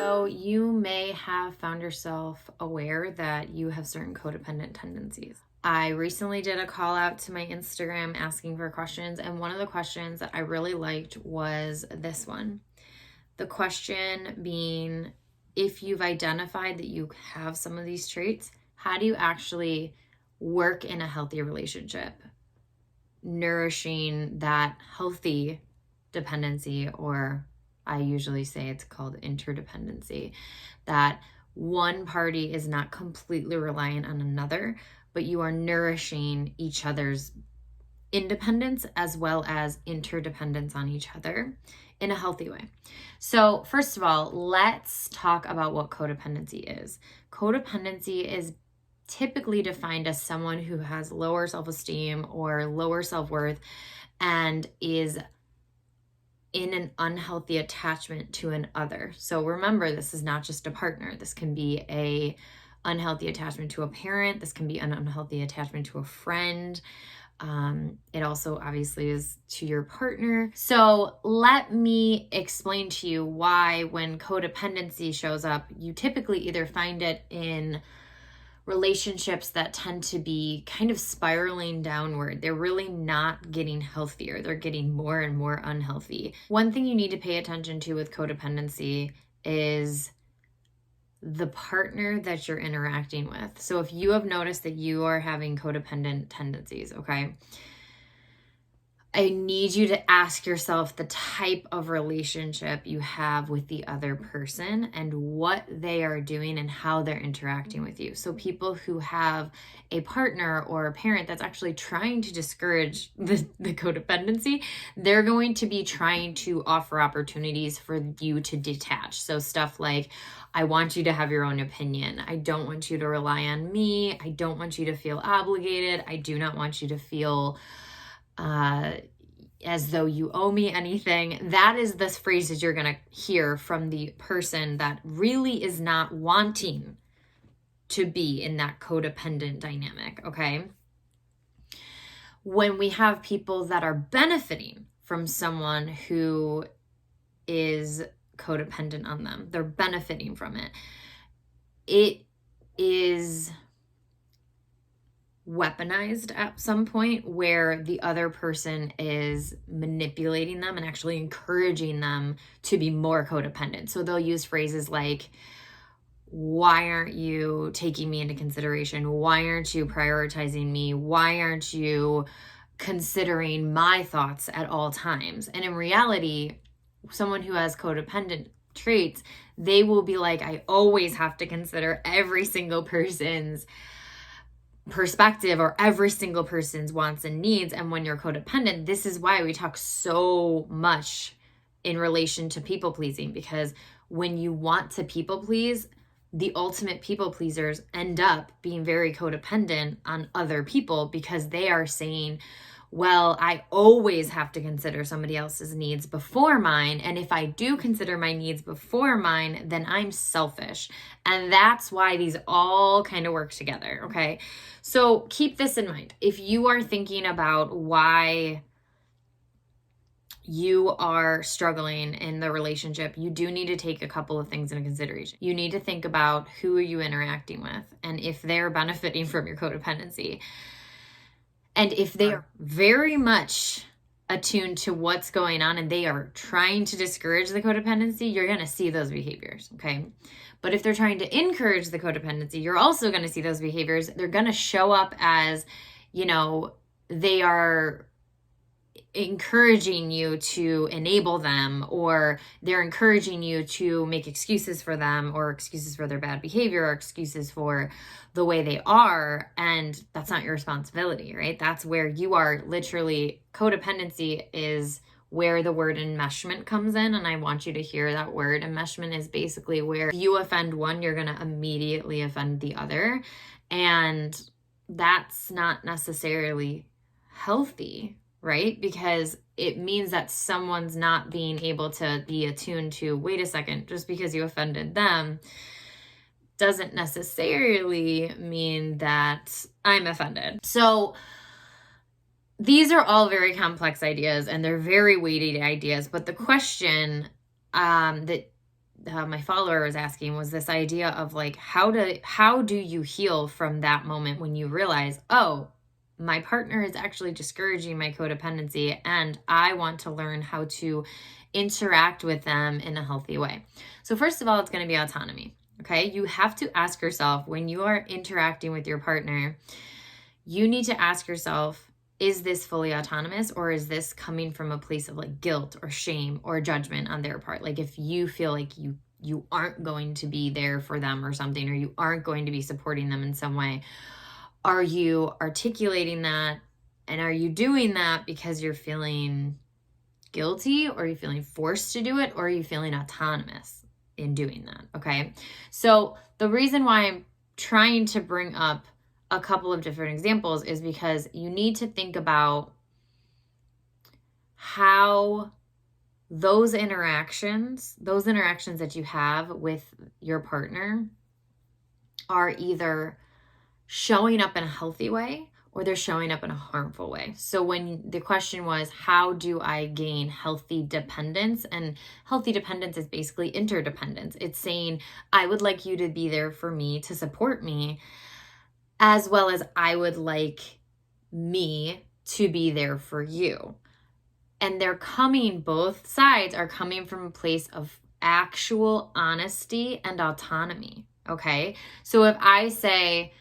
So you may have found yourself aware that you have certain codependent tendencies. I recently did a call out to my Instagram asking for questions, and one of the questions that I really liked was this one. The question being, if you've identified that you have some of these traits, how do you actually work in a healthy relationship, nourishing that healthy dependency, or I usually say it's called interdependency, that one party is not completely reliant on another, but you are nourishing each other's independence as well as interdependence on each other in a healthy way. So, first of all, let's talk about what codependency is. Codependency is typically defined as someone who has lower self-esteem or lower self-worth and is in an unhealthy attachment to an other. So remember, this is not just a partner. This can be a unhealthy attachment to a parent. This can be an unhealthy attachment to a friend. It also obviously is to your partner. So let me explain to you why when codependency shows up, you typically either find it in relationships that tend to be kind of spiraling downward. They're really not getting healthier. They're getting more and more unhealthy. One thing you need to pay attention to with codependency is the partner that you're interacting with. So if you have noticed that you are having codependent tendencies, okay, I need you to ask yourself the type of relationship you have with the other person and what they are doing and how they're interacting with you. So people who have a partner or a parent that's actually trying to discourage the codependency, they're going to be trying to offer opportunities for you to detach. So stuff like, I want you to have your own opinion. I don't want you to rely on me. I don't want you to feel obligated. I do not want you to feel as though you owe me anything. That is the phrase that you're going to hear from the person that really is not wanting to be in that codependent dynamic, okay? When we have people that are benefiting from someone who is codependent on them, they're benefiting from it. It is weaponized at some point where the other person is manipulating them and actually encouraging them to be more codependent. So they'll use phrases like, why aren't you taking me into consideration? Why aren't you prioritizing me? Why aren't you considering my thoughts at all times? And in reality, someone who has codependent traits, they will be like, I always have to consider every single person's perspective or every single person's wants and needs. And when you're codependent, this is why we talk so much in relation to people pleasing, because when you want to people please, the ultimate people pleasers end up being very codependent on other people because they are saying, well, I always have to consider somebody else's needs before mine. And if I do consider my needs before mine, then I'm selfish. And that's why these all kind of work together, okay? So keep this in mind. If you are thinking about why you are struggling in the relationship, you do need to take a couple of things into consideration. You need to think about who are you interacting with and if they're benefiting from your codependency. And if they are very much attuned to what's going on and they are trying to discourage the codependency, you're going to see those behaviors, okay? But if they're trying to encourage the codependency, you're also going to see those behaviors. They're going to show up as, they are encouraging you to enable them, or they're encouraging you to make excuses for them, or excuses for their bad behavior, or excuses for the way they are. And that's not your responsibility, right? That's where you are literally, codependency is where the word enmeshment comes in. And I want you to hear that word. Enmeshment is basically where you offend one, you're going to immediately offend the other. And that's not necessarily healthy, right? Because it means that someone's not being able to be attuned to, wait a second, just because you offended them doesn't necessarily mean that I'm offended. So these are all very complex ideas and they're very weighty ideas. But the question that my follower was asking was this idea of like, how do you heal from that moment when you realize, oh, my partner is actually discouraging my codependency and I want to learn how to interact with them in a healthy way. So first of all, it's going to be autonomy. Okay. You have to ask yourself when you are interacting with your partner, you need to ask yourself, is this fully autonomous, or is this coming from a place of like guilt or shame or judgment on their part? Like if you feel like you aren't going to be there for them or something, or you aren't going to be supporting them in some way, are you articulating that? And are you doing that because you're feeling guilty, or are you feeling forced to do it, or are you feeling autonomous in doing that? Okay. So the reason why I'm trying to bring up a couple of different examples is because you need to think about how those interactions that you have with your partner are either showing up in a healthy way or they're showing up in a harmful way. So when the question was, how do I gain healthy dependence? And healthy dependence is basically interdependence. It's saying, I would like you to be there for me, to support me, as well as I would like me to be there for you. And both sides are coming from a place of actual honesty and autonomy. Okay. So if I say,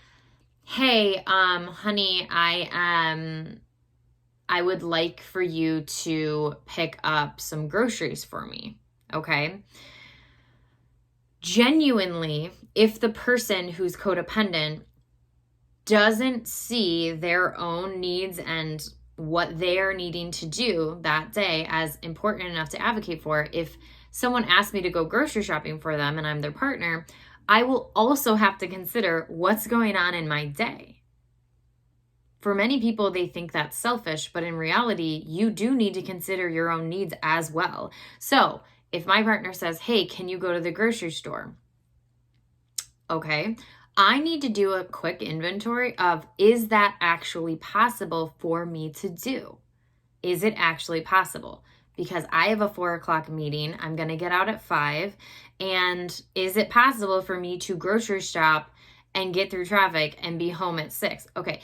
hey, honey, I would like for you to pick up some groceries for me. Okay. Genuinely, if the person who's codependent doesn't see their own needs and what they are needing to do that day as important enough to advocate for, if someone asks me to go grocery shopping for them and I'm their partner, I will also have to consider what's going on in my day. For many people, they think that's selfish, but in reality, you do need to consider your own needs as well. So if my partner says, hey, can you go to the grocery store? Okay, I need to do a quick inventory of, is that actually possible for me to do? Is it actually possible? Because I have a 4:00 meeting, I'm going to get out at 5. And is it possible for me to grocery shop and get through traffic and be home at 6? Okay.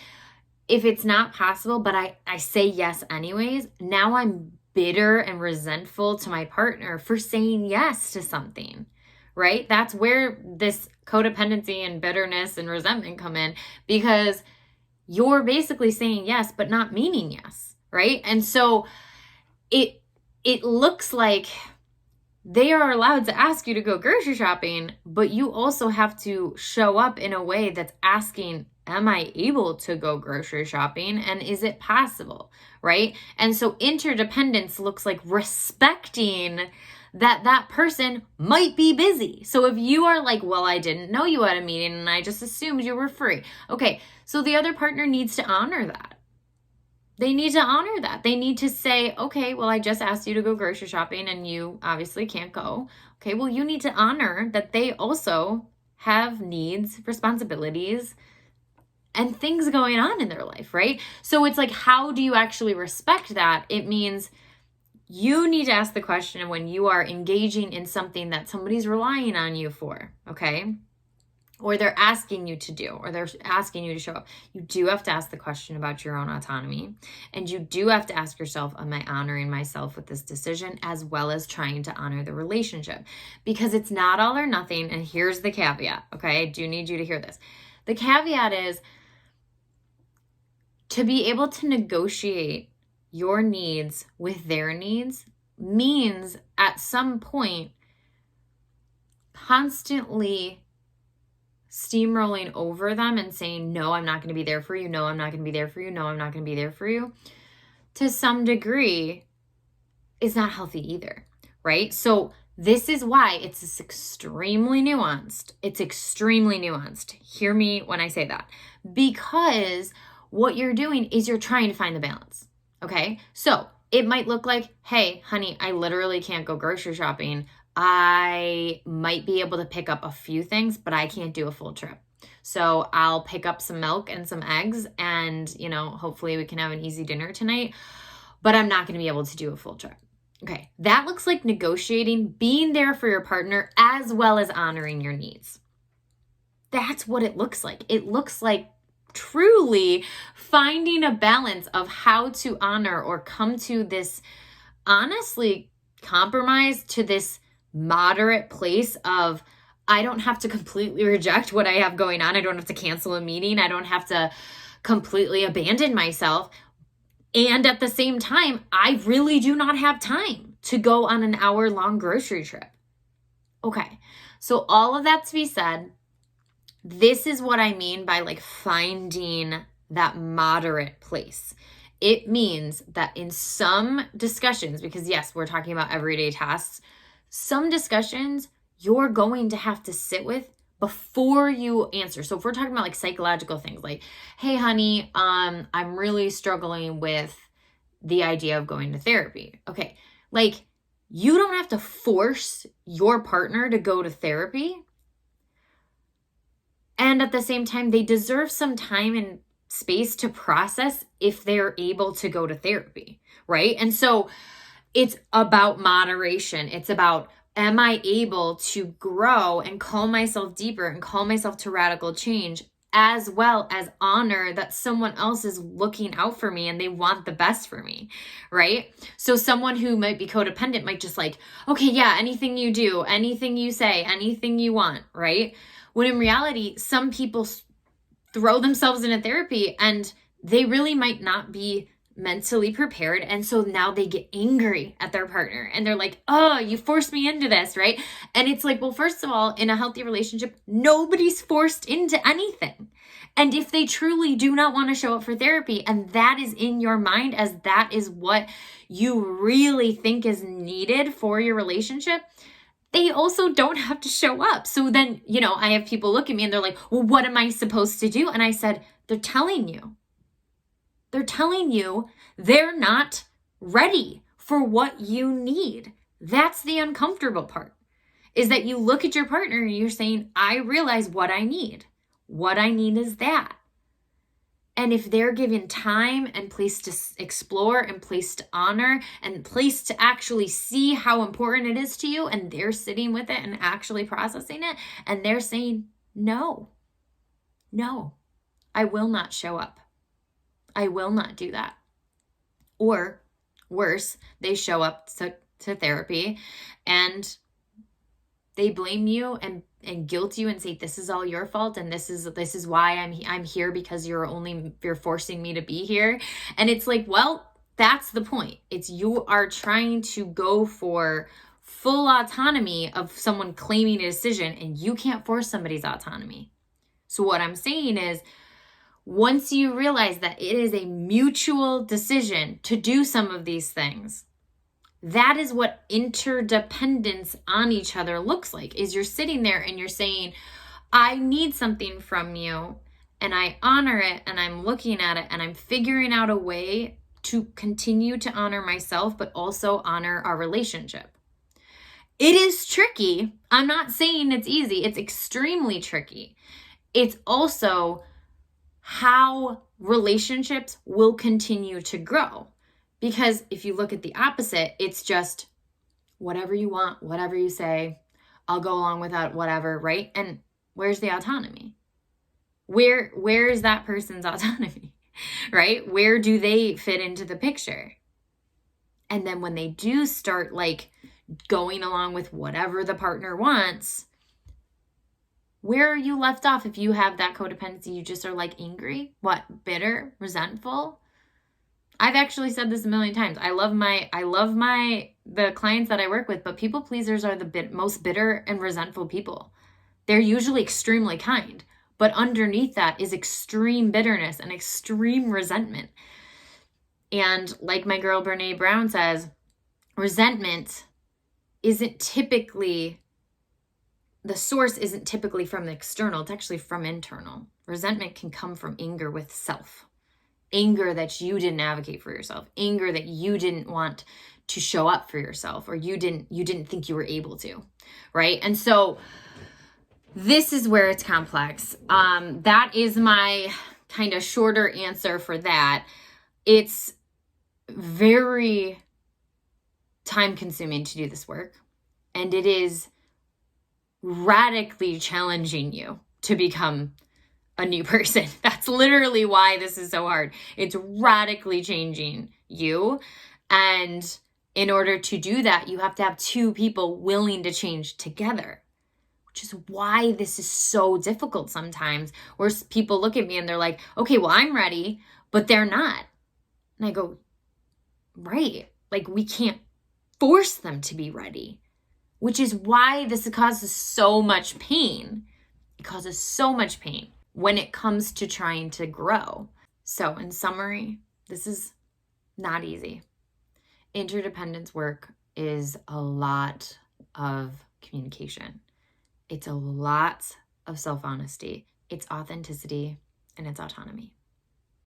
If it's not possible, but I say yes anyways, now I'm bitter and resentful to my partner for saying yes to something, right? That's where this codependency and bitterness and resentment come in, because you're basically saying yes, but not meaning yes, right? And so it looks like they are allowed to ask you to go grocery shopping, but you also have to show up in a way that's asking, am I able to go grocery shopping? And is it possible, right? And so interdependence looks like respecting that person might be busy. So if you are like, well, I didn't know you had a meeting and I just assumed you were free. Okay, so the other partner needs to honor that. They need to honor that. They need to say, okay, well, I just asked you to go grocery shopping and you obviously can't go. Okay, well, you need to honor that they also have needs, responsibilities, and things going on in their life, right? So it's like, how do you actually respect that? It means you need to ask the question when you are engaging in something that somebody's relying on you for, okay? Or they're asking you to do, or they're asking you to show up. You do have to ask the question about your own autonomy. And you do have to ask yourself, am I honoring myself with this decision, as well as trying to honor the relationship? Because it's not all or nothing. And here's the caveat, okay? I do need you to hear this. The caveat is to be able to negotiate your needs with their needs means at some point constantly steamrolling over them and saying, no, I'm not going to be there for you. No, I'm not going to be there for you. No, I'm not going to be there for you. To some degree is not healthy either, right? So this is why it's extremely nuanced. It's extremely nuanced. Hear me when I say that, because what you're doing is you're trying to find the balance. Okay. So it might look like, hey, honey, I literally can't go grocery shopping. I might be able to pick up a few things, but I can't do a full trip. So I'll pick up some milk and some eggs and, hopefully we can have an easy dinner tonight, but I'm not going to be able to do a full trip. Okay, that looks like negotiating, being there for your partner, as well as honoring your needs. That's what it looks like. It looks like truly finding a balance of how to honor or come to this, honestly, compromise, to this moderate place of, I don't have to completely reject what I have going on. I don't have to cancel a meeting. I don't have to completely abandon myself. And at the same time, I really do not have time to go on an hour-long grocery trip. Okay, so all of that to be said, this is what I mean by like finding that moderate place. It means that in some discussions, because yes, we're talking about everyday tasks, some discussions you're going to have to sit with before you answer. So if we're talking about like psychological things like, hey honey, I'm really struggling with the idea of going to therapy. Okay, like you don't have to force your partner to go to therapy. And at the same time, they deserve some time and space to process if they're able to go to therapy, right? And so it's about moderation. It's about, am I able to grow and call myself deeper and call myself to radical change, as well as honor that someone else is looking out for me and they want the best for me, right? So someone who might be codependent might just like, okay, yeah, anything you do, anything you say, anything you want, right? When in reality, some people throw themselves into therapy and they really might not be mentally prepared. And so now they get angry at their partner and they're like, oh, you forced me into this, right? And it's like, well, first of all, in a healthy relationship, nobody's forced into anything. And if they truly do not want to show up for therapy, and that is in your mind as that is what you really think is needed for your relationship, they also don't have to show up. So then, I have people look at me and they're like, well, what am I supposed to do? And I said, they're telling you. They're telling you they're not ready for what you need. That's the uncomfortable part, is that you look at your partner and you're saying, I realize what I need. What I need is that. And if they're given time and place to explore and place to honor and place to actually see how important it is to you, and they're sitting with it and actually processing it, and they're saying, no, I will not show up. I will not do that. Or worse, they show up to therapy and they blame you and guilt you and say, this is all your fault. And this is why I'm here, because you're forcing me to be here. And it's like, well, that's the point. It's you are trying to go for full autonomy of someone claiming a decision, and you can't force somebody's autonomy. So what I'm saying is, once you realize that it is a mutual decision to do some of these things, that is what interdependence on each other looks like, is you're sitting there and you're saying, I need something from you, and I honor it, and I'm looking at it, and I'm figuring out a way to continue to honor myself, but also honor our relationship. It is tricky. I'm not saying it's easy. It's extremely tricky. It's also how relationships will continue to grow. Because if you look at the opposite, it's just whatever you want, whatever you say, I'll go along with that, whatever, right? And where's the autonomy? Where is that person's autonomy, right? Where do they fit into the picture? And then when they do start like going along with whatever the partner wants, where are you left off if you have that codependency? You just are like angry, bitter, resentful? I've actually said this a million times. I love the clients that I work with, but people pleasers are the most bitter and resentful people. They're usually extremely kind, but underneath that is extreme bitterness and extreme resentment. And like my girl Brene Brown says, resentment isn't typically, the source isn't typically from the external, it's actually from internal. Resentment can come from anger with self. Anger that you didn't advocate for yourself, anger that you didn't want to show up for yourself, or you didn't think you were able to, right? And so this is where it's complex. That is my kind of shorter answer for that. It's very time consuming to do this work. And it is radically challenging you to become a new person. That's literally why this is so hard. It's radically changing you. And in order to do that, you have to have two people willing to change together, which is why this is so difficult sometimes, where people look at me and they're like, okay, well, I'm ready, but they're not. And I go, right. Like, we can't force them to be ready, which is why this causes so much pain. It causes so much pain when it comes to trying to grow. So in summary, this is not easy. Interdependence work is a lot of communication. It's a lot of self-honesty. It's authenticity and it's autonomy.